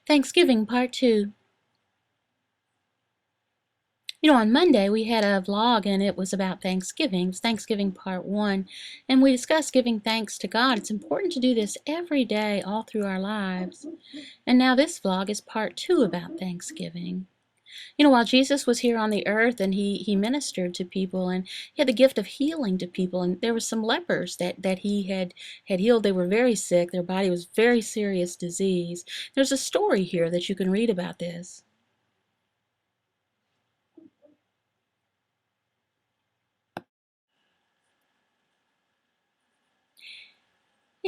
Thanksgiving Part 2. On Monday we had a vlog and it was about Thanksgiving. It's Thanksgiving Part 1. And we discussed giving thanks to God. It's important to do this every day all through our lives. And now this vlog is Part 2 about Thanksgiving. While Jesus was here on the earth and he ministered to people and he had the gift of healing to people. And there were some lepers that he had healed. They were very sick. Their body was very serious disease. There's a story here that you can read about this.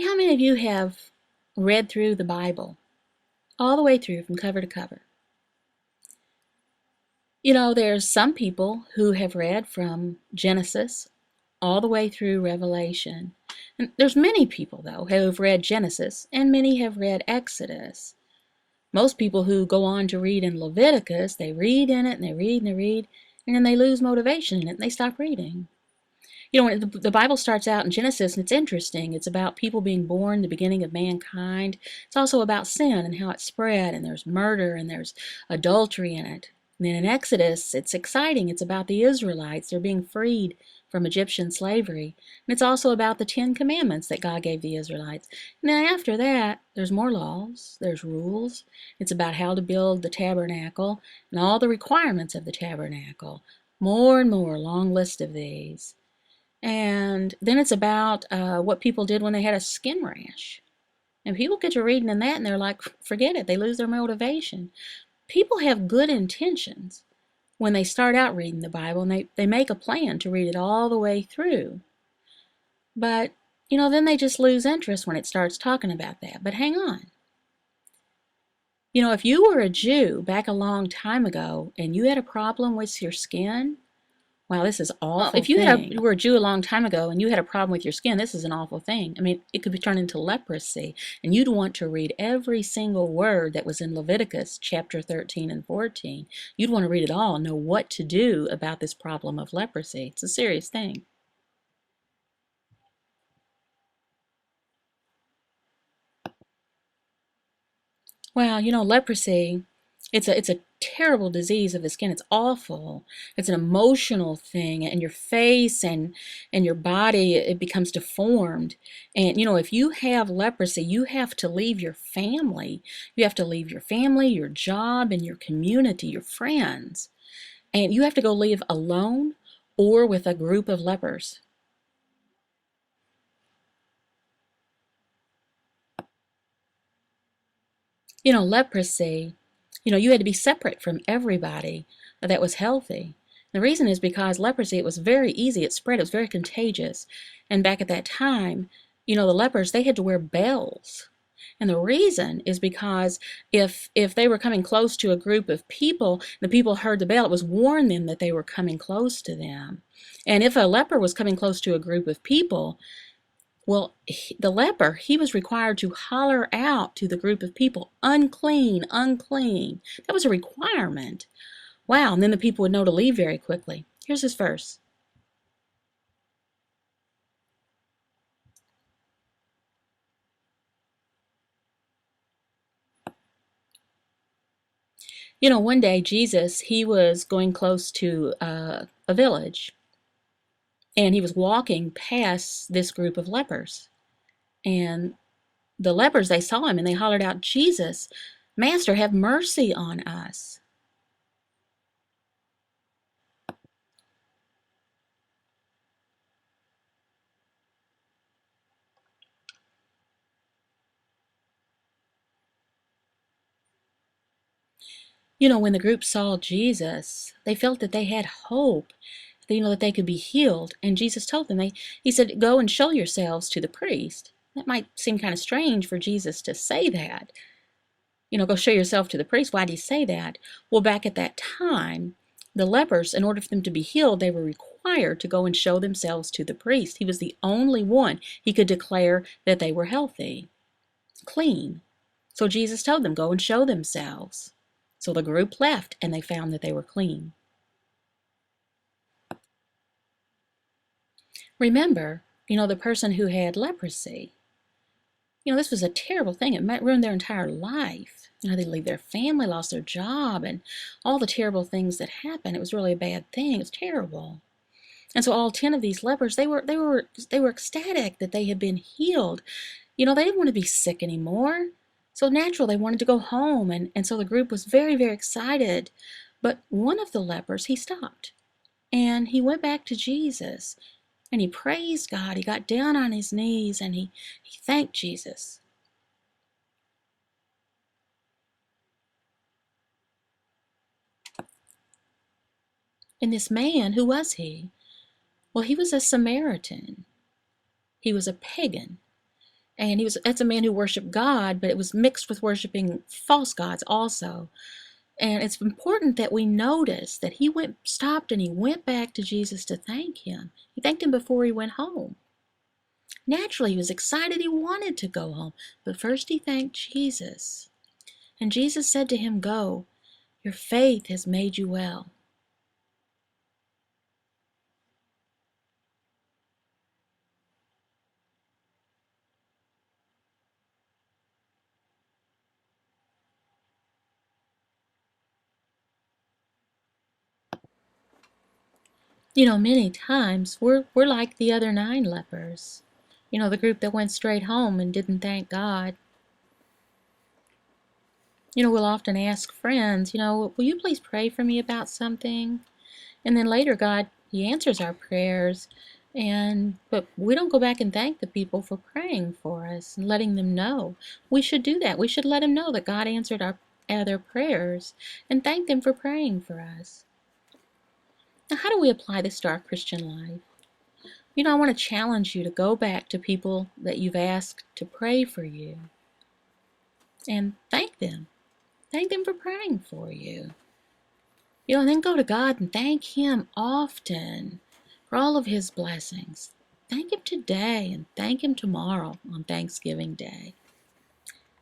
How many of you have read through the Bible all the way through from cover to cover? There's some people who have read from Genesis all the way through Revelation. And there's many people, though, who have read Genesis, and many have read Exodus. Most people who go on to read in Leviticus, they read in it, and they read, and they read, and then they lose motivation in it, and they stop reading. When the Bible starts out in Genesis, and it's interesting. It's about people being born, the beginning of mankind. It's also about sin and how it spread, and there's murder, and there's adultery in it. And then in Exodus, it's exciting. It's about the Israelites. They're being freed from Egyptian slavery. And it's also about the 10 Commandments that God gave the Israelites. And then after that, there's more laws, there's rules. It's about how to build the tabernacle and all the requirements of the tabernacle. More and more, long list of these. And then it's about what people did when they had a skin rash. And people get to reading in that and they're like, forget it, they lose their motivation. People have good intentions when they start out reading the Bible and they make a plan to read it all the way through. But, then they just lose interest when it starts talking about that. But hang on. If you were a Jew back a long time ago and you had a problem with your skin, wow, this is awful. Well, if you were a Jew a long time ago and you had a problem with your skin, this is an awful thing. I mean, it could be turned into leprosy, and you'd want to read every single word that was in Leviticus chapter 13 and 14. You'd want to read it all and know what to do about this problem of leprosy. It's a serious thing. Well, leprosy, it's a terrible disease of the skin. It's awful. It's an emotional thing, and your face and your body, it becomes deformed. And if you have leprosy, you have to leave your family. You have to leave your family, your job, and your community, your friends. And you have to go live alone or with a group of lepers. Leprosy, you had to be separate from everybody that was healthy. The reason is because leprosy, it was very easy. It spread. It was very contagious. And back at that time, the lepers, they had to wear bells. And the reason is because if they were coming close to a group of people, the people heard the bell, it was warn them that they were coming close to them. And if a leper was coming close to a group of people, well, the leper, he was required to holler out to the group of people, unclean, unclean. That was a requirement. Wow, and then the people would know to leave very quickly. Here's this verse. One day Jesus, he was going close to a village, and he was walking past this group of lepers. And the lepers, they saw him, and they hollered out, Jesus, Master, have mercy on us. When the group saw Jesus, they felt that they had hope, that they could be healed. And Jesus told them, he said, go and show yourselves to the priest. That might seem kind of strange for Jesus to say that. Go show yourself to the priest. Why did he say that? Well, back at that time, the lepers, in order for them to be healed, they were required to go and show themselves to the priest. He was the only one he could declare that they were healthy, clean. So Jesus told them, go and show themselves. So the group left, and they found that they were clean. Remember, the person who had leprosy, This was a terrible thing. It might ruin their entire life. They leave their family, lost their job, and all the terrible things that happened. It was really a bad thing. It was terrible. And so all 10 of these lepers, they were ecstatic that they had been healed. They didn't want to be sick anymore. So natural, they wanted to go home, and so the group was very, very excited. But one of the lepers, he stopped, and he went back to Jesus, and he praised God. He got down on his knees, and he thanked Jesus. And this man, who was he? Well, he was a Samaritan. He was a pagan. And that's a man who worshiped God, but it was mixed with worshiping false gods also. And it's important that we notice that he stopped and he went back to Jesus to thank him. He thanked him before he went home. Naturally, he was excited. He wanted to go home. But first he thanked Jesus. And Jesus said to him, "Go, your faith has made you well." Many times we're like the other 9 lepers. The group that went straight home and didn't thank God. We'll often ask friends, "Will you please pray for me about something?" And then later God, he answers our prayers, but we don't go back and thank the people for praying for us and letting them know. We should do that. We should let them know that God answered their prayers and thank them for praying for us. Now, how do we apply this to our Christian life? I want to challenge you to go back to people that you've asked to pray for you and thank them. Thank them for praying for you. And then go to God and thank him often for all of his blessings. Thank him today and thank him tomorrow on Thanksgiving Day.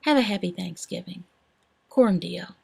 Have a happy Thanksgiving. Coram Deo.